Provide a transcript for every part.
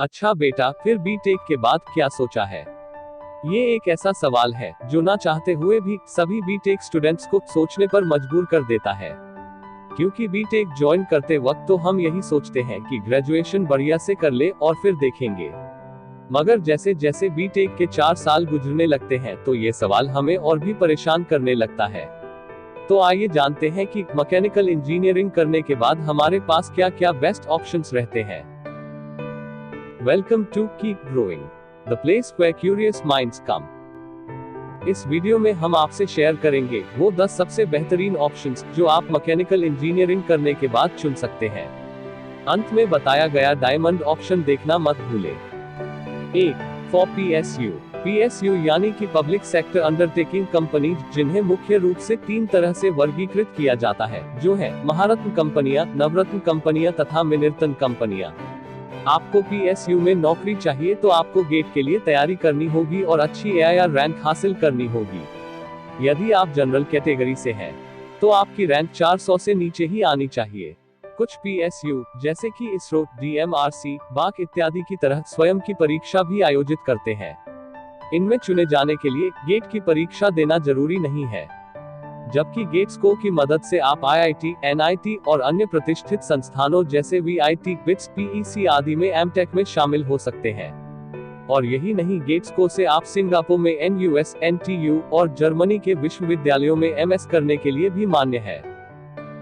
अच्छा बेटा, फिर बीटेक के बाद क्या सोचा है? ये एक ऐसा सवाल है जो ना चाहते हुए भी सभी बीटेक स्टूडेंट्स को सोचने पर मजबूर कर देता है। क्योंकि बीटेक ज्वाइन करते वक्त तो हम यही सोचते हैं कि ग्रेजुएशन बढ़िया से कर ले और फिर देखेंगे। मगर जैसे जैसे बीटेक के 4 साल गुजरने लगते हैं तो ये सवाल हमें और भी परेशान करने लगता है। तो आइए जानते हैं कि मैकेनिकल इंजीनियरिंग करने के बाद हमारे पास क्या क्या बेस्ट ऑप्शंस रहते हैं। Welcome to keep growing, the place where curious minds come. इस वीडियो में हम आपसे शेयर करेंगे वो 10 सबसे बेहतरीन ऑप्शंस जो आप मैकेनिकल इंजीनियरिंग करने के बाद चुन सकते हैं। अंत में बताया गया डायमंड ऑप्शन देखना मत भूलें। 1. For PSU। PSU यानी कि पब्लिक सेक्टर अंडरटेकिंग कंपनी, जिन्हें मुख्य रूप से 3 तरह से वर्गीकृत किया जाता है, जो है महारत्न कंपनियां, नवरत्न कंपनियां तथा मिनिरत्न कंपनियां। आपको PSU में नौकरी चाहिए तो आपको गेट के लिए तैयारी करनी होगी और अच्छी AIR रैंक हासिल करनी होगी। यदि आप जनरल कैटेगरी से हैं, तो आपकी रैंक 400 से नीचे ही आनी चाहिए। कुछ PSU जैसे कि इसरो, DMRC, बाक इत्यादि की तरह स्वयं की परीक्षा भी आयोजित करते हैं। इनमें चुने जाने के लिए गेट की परीक्षा देना जरूरी नहीं है, जबकि गेट स्कोर की मदद से आप IIT, NIT और अन्य प्रतिष्ठित संस्थानों जैसे VIT, BITS, PEC आदि में MTech में शामिल हो सकते हैं। और यही नहीं, गेट स्कोर से आप सिंगापुर में NUS, NTU और जर्मनी के विश्वविद्यालयों में MS करने के लिए भी मान्य है।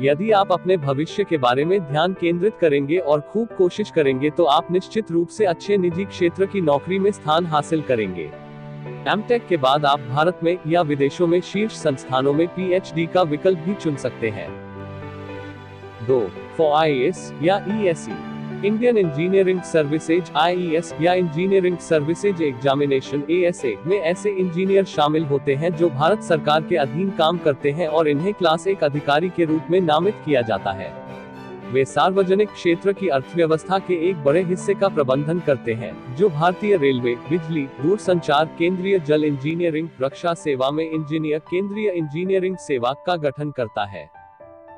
यदि आप अपने भविष्य के बारे में ध्यान केंद्रित करेंगे और खूब कोशिश करेंगे तो आप निश्चित रूप से अच्छे निजी क्षेत्र की नौकरी में स्थान हासिल करेंगे। MTech के बाद आप भारत में या विदेशों में शीर्ष संस्थानों में PhD का विकल्प भी चुन सकते हैं। 2. फॉर IAS या ESE। Indian engineering services IES या इंजीनियरिंग सर्विसेज एग्जामिनेशन ASA में ऐसे इंजीनियर शामिल होते हैं जो भारत सरकार के अधीन काम करते हैं और इन्हें क्लास 1 अधिकारी के रूप में नामित किया जाता है। वे सार्वजनिक क्षेत्र की अर्थव्यवस्था के एक बड़े हिस्से का प्रबंधन करते हैं, जो भारतीय रेलवे, बिजली, दूरसंचार, केंद्रीय जल इंजीनियरिंग, रक्षा सेवा में इंजीनियर, केंद्रीय इंजीनियरिंग सेवा का गठन करता है।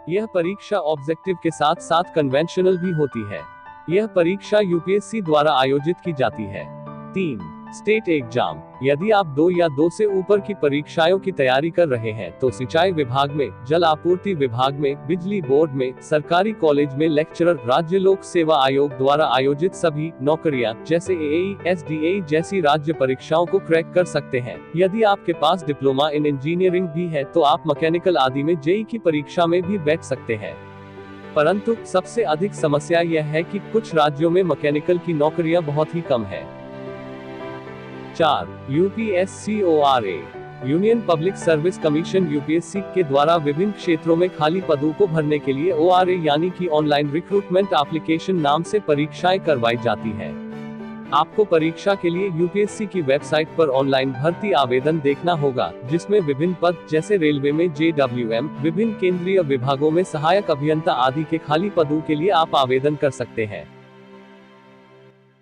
यह परीक्षा ऑब्जेक्टिव के साथ साथ कन्वेंशनल भी होती है। यह परीक्षा UPSC द्वारा आयोजित की जाती है। 3. State exam. यदि आप 2 या 2 से ऊपर की परीक्षाओं की तैयारी कर रहे हैं तो सिंचाई विभाग में, जल आपूर्ति विभाग में, बिजली बोर्ड में, सरकारी कॉलेज में लेक्चरर, राज्य लोक सेवा आयोग द्वारा आयोजित सभी नौकरियां जैसे AAE, SDAE जैसी राज्य परीक्षाओं को क्रैक कर सकते हैं। यदि आपके पास डिप्लोमा इन इंजीनियरिंग भी है तो आप मैकेनिकल आदि में JEE की परीक्षा में भी बैठ सकते हैं। परंतु सबसे अधिक समस्या यह है कि कुछ राज्यों में मैकेनिकल की नौकरियां बहुत ही कम है। 4. UPSCORA। Union public service commission UPSC के द्वारा विभिन्न क्षेत्रों में खाली पदों को भरने के लिए ORA यानी कि ऑनलाइन रिक्रूटमेंट एप्लीकेशन नाम से परीक्षाएं करवाई जाती हैं। आपको परीक्षा के लिए UPSC की वेबसाइट पर ऑनलाइन भर्ती आवेदन देखना होगा, जिसमें विभिन्न पद जैसे रेलवे में JWM, विभिन्न केंद्रीय विभागों में सहायक अभियंता आदि के खाली पदों के लिए आप आवेदन कर सकते हैं।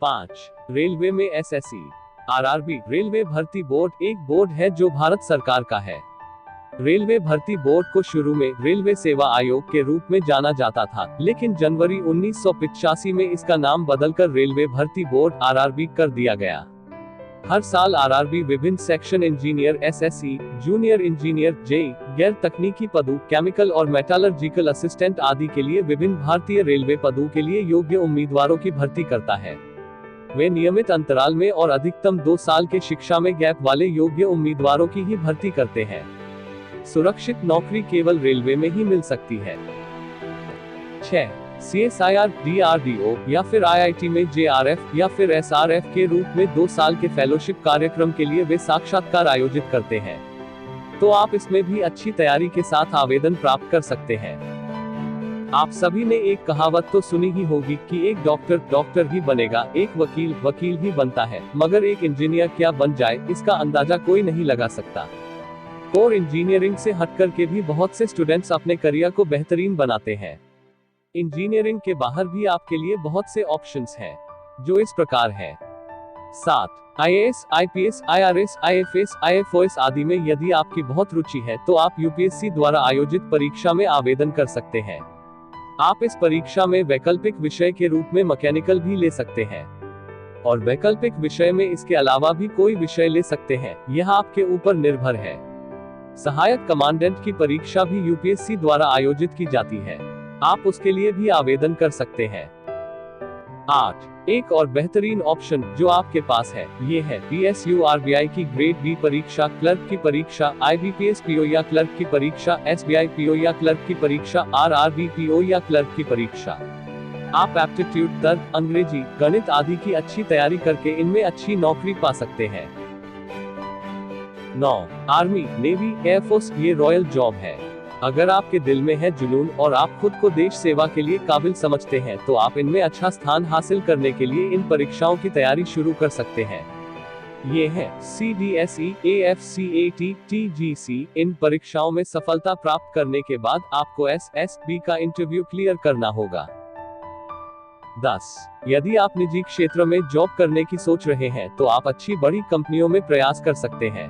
5. रेलवे में SSC RRB। रेलवे भर्ती बोर्ड एक बोर्ड है जो भारत सरकार का है। रेलवे भर्ती बोर्ड को शुरू में रेलवे सेवा आयोग के रूप में जाना जाता था, लेकिन जनवरी 1985 में इसका नाम बदलकर रेलवे भर्ती बोर्ड RRB कर दिया गया। हर साल RRB विभिन्न section engineer SSE, junior engineer JEE, गैर तकनीकी पदों, केमिकल और मेटालर्जिकल असिस्टेंट आदि के लिए विभिन्न भारतीय रेलवे पदों के लिए योग्य उम्मीदवारों की भर्ती करता है। वे नियमित अंतराल में और अधिकतम 2 साल के शिक्षा में गैप वाले योग्य उम्मीदवारों की ही भर्ती करते हैं। सुरक्षित नौकरी केवल रेलवे में ही मिल सकती है। 6. CSIR DRDO या फिर IIT में JRF या फिर SRF के रूप में 2 साल के फेलोशिप कार्यक्रम के लिए वे साक्षात्कार आयोजित करते हैं, तो आप इसमें भी अच्छी तैयारी के साथ आवेदन प्राप्त कर सकते हैं। आप सभी ने एक कहावत तो सुनी ही होगी कि एक डॉक्टर डॉक्टर ही बनेगा, एक वकील वकील ही बनता है, मगर एक इंजीनियर क्या बन जाए इसका अंदाजा कोई नहीं लगा सकता। कोर इंजीनियरिंग से हटकर के भी बहुत से स्टूडेंट्स अपने करियर को बेहतरीन बनाते हैं। इंजीनियरिंग के बाहर भी आपके लिए बहुत से ऑप्शंस हैं, जो इस प्रकार हैं। 7. IAS, IPS, IRS, IFS, IFOS आदि में यदि आपकी बहुत रुचि है तो आप UPSC द्वारा आयोजित परीक्षा में आवेदन कर सकते हैं। आप इस परीक्षा में वैकल्पिक विषय के रूप में मैकेनिकल भी ले सकते हैं। और वैकल्पिक विषय में इसके अलावा भी कोई विषय ले सकते हैं, यह आपके ऊपर निर्भर है। सहायक कमांडेंट की परीक्षा भी यूपीएससी द्वारा आयोजित की जाती है, आप उसके लिए भी आवेदन कर सकते हैं। 8. एक और बेहतरीन ऑप्शन जो आपके पास है, ये है PSU RBI की ग्रेड बी परीक्षा, क्लर्क की परीक्षा, IBPS PO या क्लर्क की परीक्षा, SBI PO या क्लर्क की परीक्षा, RRB PO या क्लर्क की परीक्षा। आप एप्टीट्यूड, तर्क, अंग्रेजी, गणित आदि की अच्छी तैयारी करके इनमें अच्छी नौकरी पा सकते हैं। 9. आर्मी, नेवी, एयरफोर्स, ये रॉयल जॉब है। अगर आपके दिल में है जुनून और आप खुद को देश सेवा के लिए काबिल समझते हैं तो आप इनमें अच्छा स्थान हासिल करने के लिए इन परीक्षाओं की तैयारी शुरू कर सकते हैं। ये है CDSE, AFCAT, TGC। इन परीक्षाओं में सफलता प्राप्त करने के बाद आपको SSB का इंटरव्यू क्लियर करना होगा। 10. यदि आप निजी क्षेत्र में जॉब करने की सोच रहे हैं तो आप अच्छी बड़ी कंपनियों में प्रयास कर सकते हैं।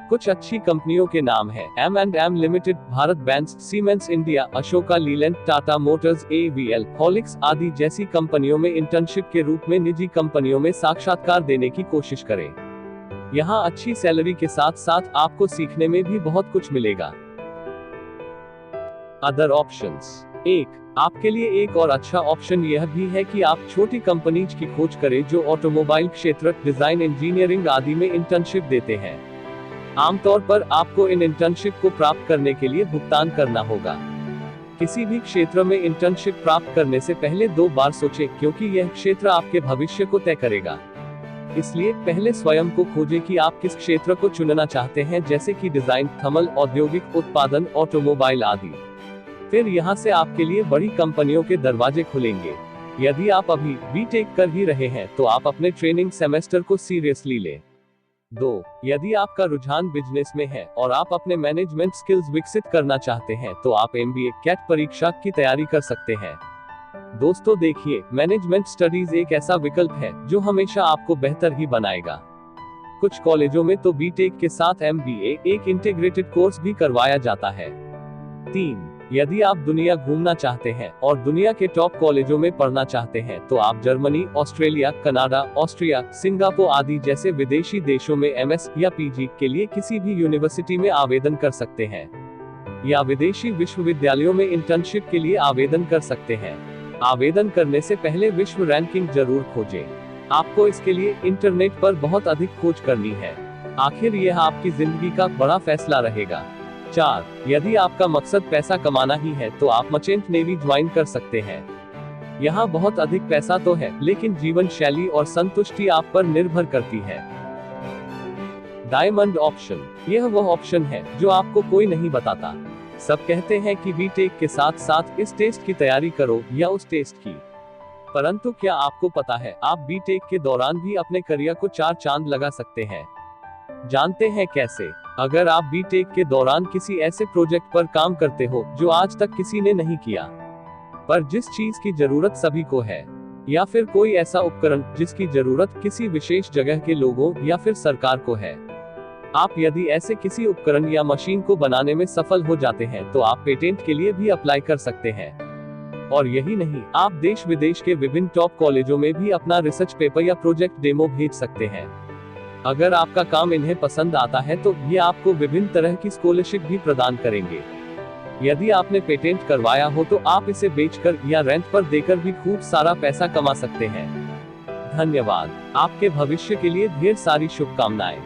कुछ अच्छी कंपनियों के नाम हैं M&M limited, Bharat Benz, siemens India, Ashoka Leyland, Tata Motors, AVL, हॉलिक्स आदि जैसी कंपनियों में इंटर्नशिप के रूप में निजी कंपनियों में साक्षात्कार देने की कोशिश करें। यहाँ अच्छी सैलरी के साथ साथ आपको सीखने में भी बहुत कुछ मिलेगा। Other options. 1. आपके लिए एक और अच्छा ऑप्शन यह भी है कि आप छोटी कंपनीज की खोज करें जो ऑटोमोबाइल क्षेत्र, डिजाइन, इंजीनियरिंग आदि में इंटर्नशिप देते हैं। आमतौर पर आपको इन इंटर्नशिप को प्राप्त करने के लिए भुगतान करना होगा। किसी भी क्षेत्र में इंटर्नशिप प्राप्त करने से पहले 2 बार सोचें, क्योंकि यह क्षेत्र आपके भविष्य को तय करेगा। इसलिए पहले स्वयं को खोजें कि आप किस क्षेत्र को चुनना चाहते हैं, जैसे कि डिजाइन, थर्मल, औद्योगिक उत्पादन, ऑटोमोबाइल आदि। फिर यहाँ से आपके लिए बड़ी कंपनियों के दरवाजे खुलेंगे। यदि आप अभी बीटेक कर ही रहे हैं तो आप अपने ट्रेनिंग सेमेस्टर को सीरियसली लें। 2. यदि आपका रुझान बिजनेस में है और आप अपने मैनेजमेंट स्किल्स विकसित करना चाहते हैं तो आप MBA कैट परीक्षा की तैयारी कर सकते हैं। दोस्तों देखिए, मैनेजमेंट स्टडीज एक ऐसा विकल्प है जो हमेशा आपको बेहतर ही बनाएगा। कुछ कॉलेजों में तो बीटेक के साथ MBA, एक इंटीग्रेटेड कोर्स भी करवाया जाता है। 3. यदि आप दुनिया घूमना चाहते हैं और दुनिया के टॉप कॉलेजों में पढ़ना चाहते हैं तो आप Germany, Australia, Canada, Austria, Singapore आदि जैसे विदेशी देशों में MS या PG के लिए किसी भी यूनिवर्सिटी में आवेदन कर सकते हैं, या विदेशी विश्वविद्यालयों में इंटर्नशिप के लिए आवेदन कर सकते हैं। आवेदन करने से पहले विश्व रैंकिंग जरूर खोजें। आपको इसके लिए इंटरनेट पर बहुत अधिक खोज करनी है। आखिर यह आपकी जिंदगी का बड़ा फैसला रहेगा। 4. यदि आपका मकसद पैसा कमाना ही है तो आप मर्चेंट नेवी ज्वाइन कर सकते हैं। यहाँ बहुत अधिक पैसा तो है, लेकिन जीवन शैली और संतुष्टि आप पर निर्भर करती है। डायमंड ऑप्शन, यह वह ऑप्शन है जो आपको कोई नहीं बताता। सब कहते हैं कि बीटेक के साथ साथ इस टेस्ट की तैयारी करो या उस टेस्ट की, परंतु क्या आपको पता है आप बीटेक के दौरान भी अपने करियर को 4 चांद लगा सकते हैं। जानते हैं कैसे? अगर आप बीटेक के दौरान किसी ऐसे प्रोजेक्ट पर काम करते हो जो आज तक किसी ने नहीं किया, पर जिस चीज की जरूरत सभी को है, या फिर कोई ऐसा उपकरण जिसकी जरूरत किसी विशेष जगह के लोगों या फिर सरकार को है। आप यदि ऐसे किसी उपकरण या मशीन को बनाने में सफल हो जाते हैं तो आप पेटेंट के लिए भी अप्लाई कर सकते हैं। और यही नहीं, आप देश विदेश के विभिन्न टॉप कॉलेजों में भी अपना रिसर्च पेपर या प्रोजेक्ट डेमो भेज सकते हैं। अगर आपका काम इन्हें पसंद आता है तो ये आपको विभिन्न तरह की स्कॉलरशिप भी प्रदान करेंगे। यदि आपने पेटेंट करवाया हो तो आप इसे बेचकर या रेंट पर देकर भी खूब सारा पैसा कमा सकते हैं। धन्यवाद। आपके भविष्य के लिए ढेर सारी शुभकामनाएं।